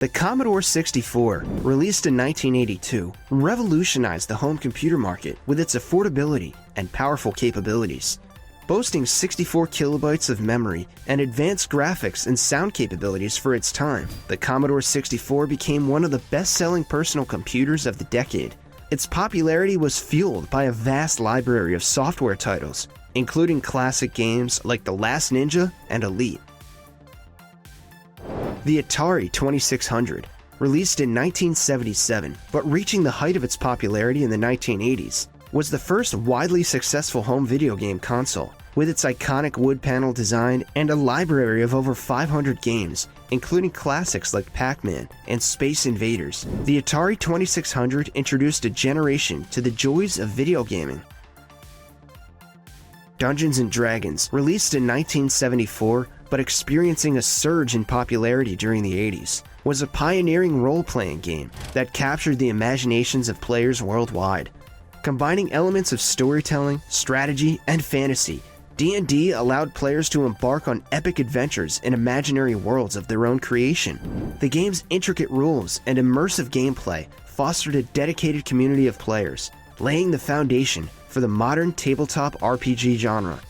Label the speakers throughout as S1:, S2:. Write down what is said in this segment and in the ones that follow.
S1: The Commodore 64, released in 1982, revolutionized the home computer market with its affordability and powerful capabilities. Boasting 64 kilobytes of memory and advanced graphics and sound capabilities for its time, the Commodore 64 became one of the best-selling personal computers of the decade. Its popularity was fueled by a vast library of software titles, including classic games like The Last Ninja and Elite. The Atari 2600, released in 1977 but reaching the height of its popularity in the 1980s, was the first widely successful home video game console, with its iconic wood panel design and a library of over 500 games, including classics like Pac-Man and Space Invaders. The Atari 2600 introduced a generation to the joys of video gaming. Dungeons & Dragons, released in 1974 but experiencing a surge in popularity during the 80s, was a pioneering role-playing game that captured the imaginations of players worldwide. Combining elements of storytelling, strategy, and fantasy, D&D allowed players to embark on epic adventures in imaginary worlds of their own creation. The game's intricate rules and immersive gameplay fostered a dedicated community of players, laying the foundation for the modern tabletop RPG genre.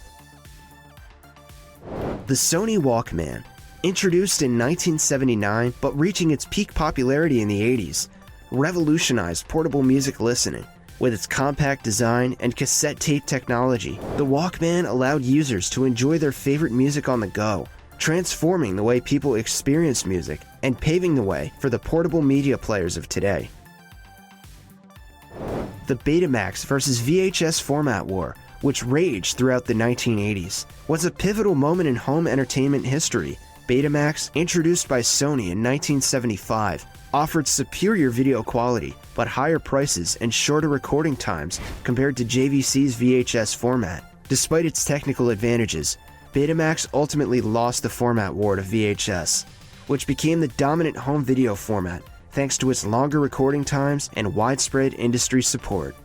S1: The Sony Walkman, introduced in 1979 but reaching its peak popularity in the 80s, revolutionized portable music listening. With its compact design and cassette tape technology, the Walkman allowed users to enjoy their favorite music on the go, transforming the way people experience music and paving the way for the portable media players of today. The Betamax versus VHS format war, which raged throughout the 1980s, was a pivotal moment in home entertainment history. Betamax, introduced by Sony in 1975, offered superior video quality, but higher prices and shorter recording times compared to JVC's VHS format. Despite its technical advantages, Betamax ultimately lost the format war to VHS, which became the dominant home video format thanks to its longer recording times and widespread industry support.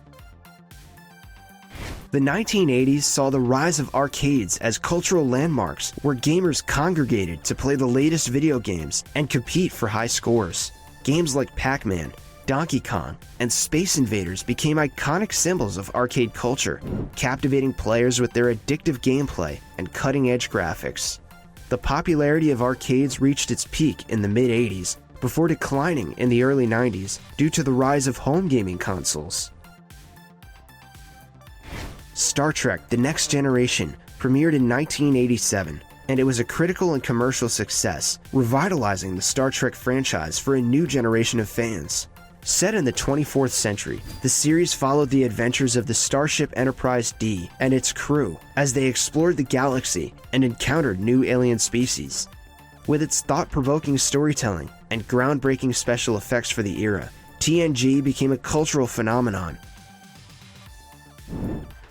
S1: The 1980s saw the rise of arcades as cultural landmarks where gamers congregated to play the latest video games and compete for high scores. Games like Pac-Man, Donkey Kong, and Space Invaders became iconic symbols of arcade culture, captivating players with their addictive gameplay and cutting-edge graphics. The popularity of arcades reached its peak in the mid-80s before declining in the early 90s due to the rise of home gaming consoles. Star Trek: The Next Generation premiered in 1987, and it was a critical and commercial success, revitalizing the Star Trek franchise for a new generation of fans. Set in the 24th century, the series followed the adventures of the Starship Enterprise D and its crew as they explored the galaxy and encountered new alien species. With its thought-provoking storytelling and groundbreaking special effects for the era, TNG became a cultural phenomenon.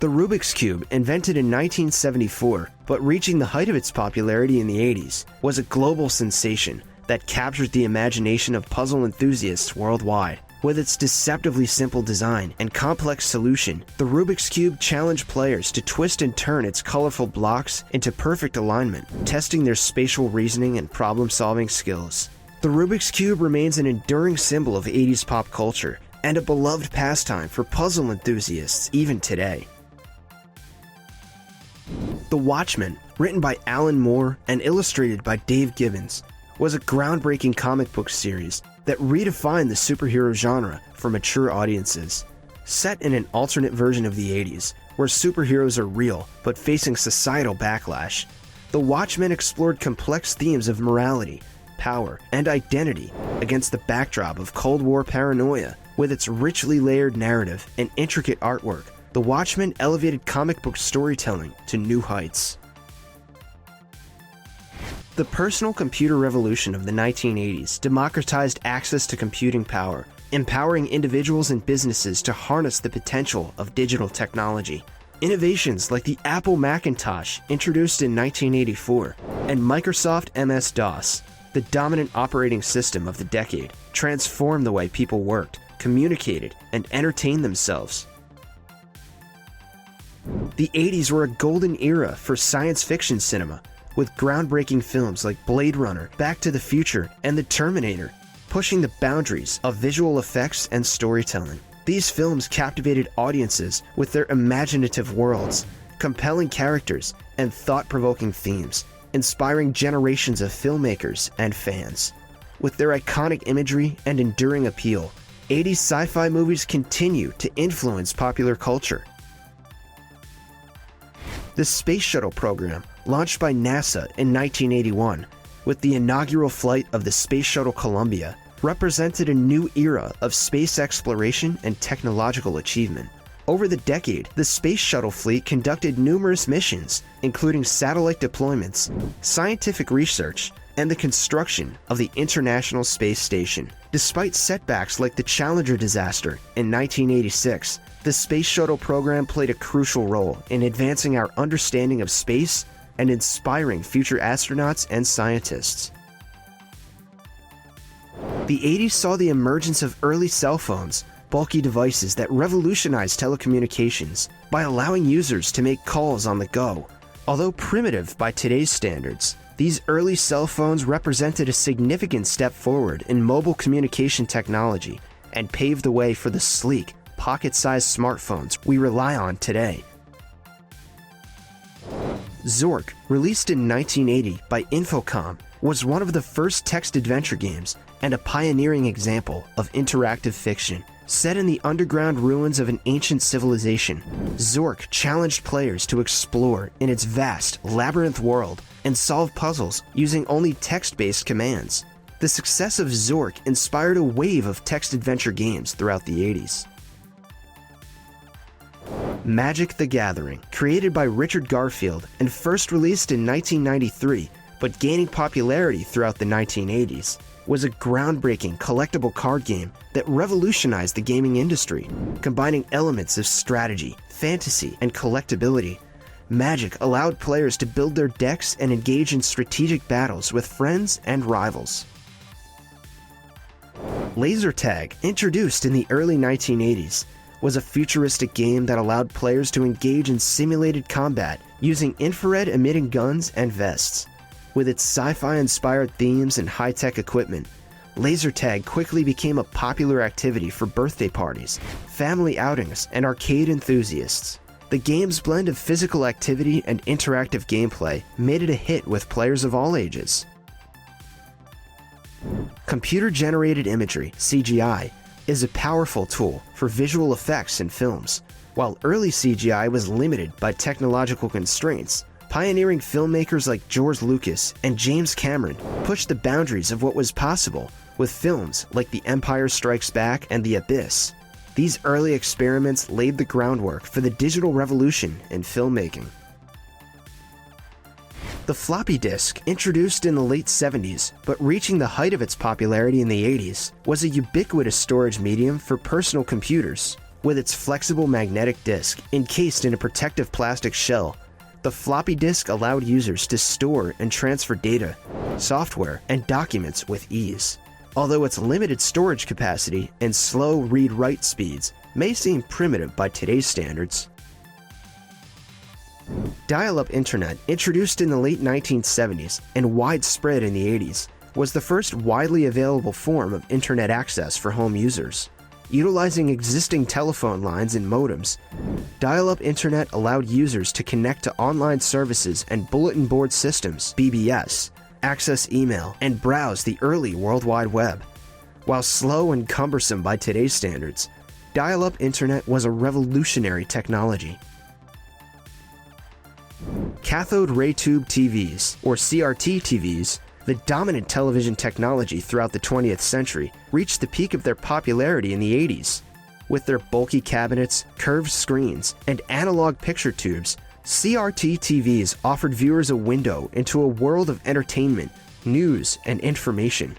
S1: The Rubik's Cube, invented in 1974, but reaching the height of its popularity in the 80s, was a global sensation that captured the imagination of puzzle enthusiasts worldwide. With its deceptively simple design and complex solution, the Rubik's Cube challenged players to twist and turn its colorful blocks into perfect alignment, testing their spatial reasoning and problem-solving skills. The Rubik's Cube remains an enduring symbol of 80s pop culture and a beloved pastime for puzzle enthusiasts even today. The Watchmen, written by Alan Moore and illustrated by Dave Gibbons, was a groundbreaking comic book series that redefined the superhero genre for mature audiences. Set in an alternate version of the 80s, where superheroes are real but facing societal backlash, The Watchmen explored complex themes of morality, power, and identity against the backdrop of Cold War paranoia. With its richly layered narrative and intricate artwork, The Watchmen elevated comic book storytelling to new heights. The personal computer revolution of the 1980s democratized access to computing power, empowering individuals and businesses to harness the potential of digital technology. Innovations like the Apple Macintosh, introduced in 1984, and Microsoft MS-DOS, the dominant operating system of the decade, transformed the way people worked, communicated, and entertained themselves. The 80s were a golden era for science fiction cinema, with groundbreaking films like Blade Runner, Back to the Future, and The Terminator. pushing the boundaries of visual effects and storytelling. These films captivated audiences with their imaginative worlds, compelling characters, and thought-provoking themes, inspiring generations of filmmakers and fans. With their iconic imagery and enduring appeal, 80s sci-fi movies continue to influence popular culture. The Space Shuttle program, launched by NASA in 1981, with the inaugural flight of the Space Shuttle Columbia, represented a new era of space exploration and technological achievement. Over the decade, the Space Shuttle fleet conducted numerous missions, including satellite deployments, scientific research, and the construction of the International Space Station. Despite setbacks like the Challenger disaster in 1986, the Space Shuttle program played a crucial role in advancing our understanding of space and inspiring future astronauts and scientists. The 80s saw the emergence of early cell phones, bulky devices that revolutionized telecommunications by allowing users to make calls on the go. Although primitive by today's standards, these early cell phones represented a significant step forward in mobile communication technology and paved the way for the sleek, pocket-sized smartphones we rely on today. Zork, released in 1980 by Infocom, was one of the first text adventure games and a pioneering example of interactive fiction. Set in the underground ruins of an ancient civilization, Zork challenged players to explore in its vast, labyrinth world and solve puzzles using only text-based commands. The success of Zork inspired a wave of text adventure games throughout the 80s. Magic: The Gathering, created by Richard Garfield and first released in 1993, but gaining popularity throughout the 1980s, was a groundbreaking collectible card game that revolutionized the gaming industry. Combining elements of strategy, fantasy, and collectability, Magic allowed players to build their decks and engage in strategic battles with friends and rivals. Laser Tag, introduced in the early 1980s, was a futuristic game that allowed players to engage in simulated combat using infrared-emitting guns and vests. With its sci-fi inspired themes and high-tech equipment, laser tag quickly became a popular activity for birthday parties, family outings, and arcade enthusiasts. The game's blend of physical activity and interactive gameplay made it a hit with players of all ages. Computer-generated imagery, CGI, is a powerful tool for visual effects in films. While early CGI was limited by technological constraints, pioneering filmmakers like George Lucas and James Cameron pushed the boundaries of what was possible with films like The Empire Strikes Back and The Abyss. These early experiments laid the groundwork for the digital revolution in filmmaking. The floppy disk, introduced in the late 70s but reaching the height of its popularity in the 80s, was a ubiquitous storage medium for personal computers. With its flexible magnetic disk encased in a protective plastic shell, the floppy disk allowed users to store and transfer data, software, and documents with ease. Although its limited storage capacity and slow read-write speeds may seem primitive by today's standards, dial-up internet, introduced in the late 1970s and widespread in the 80s, was the first widely available form of internet access for home users. Utilizing existing telephone lines and modems, dial-up internet allowed users to connect to online services and bulletin board systems, BBS, access email, and browse the early World Wide Web. While slow and cumbersome by today's standards, dial-up internet was a revolutionary technology. Cathode ray tube TVs, or CRT TVs, the dominant television technology throughout the 20th century, reached the peak of their popularity in the 80s. With their bulky cabinets, curved screens, and analog picture tubes, CRT TVs offered viewers a window into a world of entertainment, news, and information.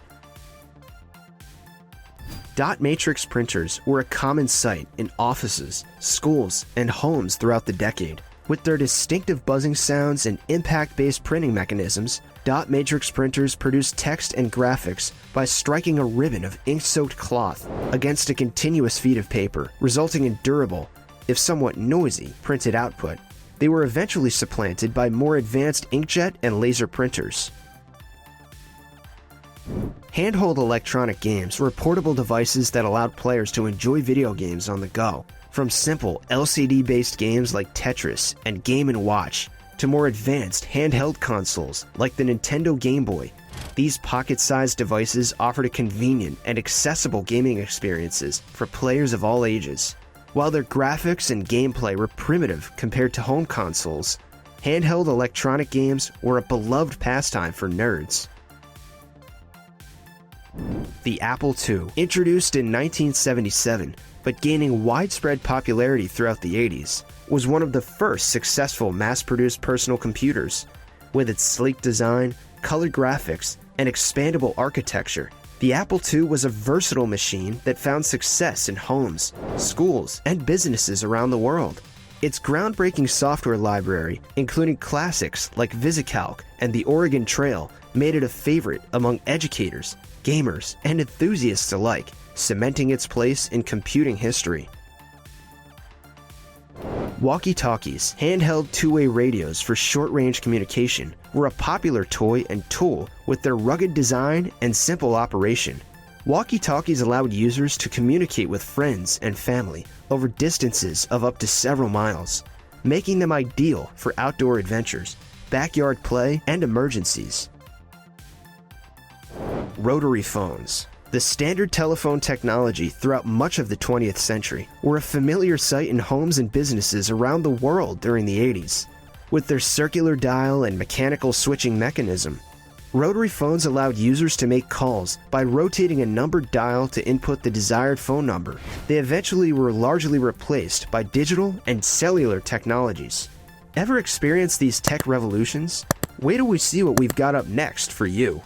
S1: Dot matrix printers were a common sight in offices, schools, and homes throughout the decade. With their distinctive buzzing sounds and impact-based printing mechanisms, dot matrix printers produce text and graphics by striking a ribbon of ink-soaked cloth against a continuous feed of paper, resulting in durable, if somewhat noisy, printed output. They were eventually supplanted by more advanced inkjet and laser printers. Handheld electronic games were portable devices that allowed players to enjoy video games on the go, from simple LCD-based games like Tetris and Game & Watch to more advanced handheld consoles like the Nintendo Game Boy. These pocket-sized devices offered a convenient and accessible gaming experiences for players of all ages. While their graphics and gameplay were primitive compared to home consoles, handheld electronic games were a beloved pastime for nerds. The Apple II, introduced in 1977 but gaining widespread popularity throughout the 80s, was one of the first successful mass-produced personal computers. With its sleek design, color graphics, and expandable architecture, the Apple II was a versatile machine that found success in homes, schools, and businesses around the world. Its groundbreaking software library, including classics like VisiCalc and the Oregon Trail, made it a favorite among educators, gamers, and enthusiasts alike, cementing its place in computing history. Walkie-talkies, handheld two-way radios for short-range communication, were a popular toy and tool with their rugged design and simple operation. Walkie-talkies allowed users to communicate with friends and family over distances of up to several miles, making them ideal for outdoor adventures, backyard play, and emergencies. Rotary phones, the standard telephone technology throughout much of the 20th century, were a familiar sight in homes and businesses around the world during the 80s. With their circular dial and mechanical switching mechanism, rotary phones allowed users to make calls by rotating a numbered dial to input the desired phone number. They eventually were largely replaced by digital and cellular technologies. Ever experienced these tech revolutions? Wait till we see what we've got up next for you.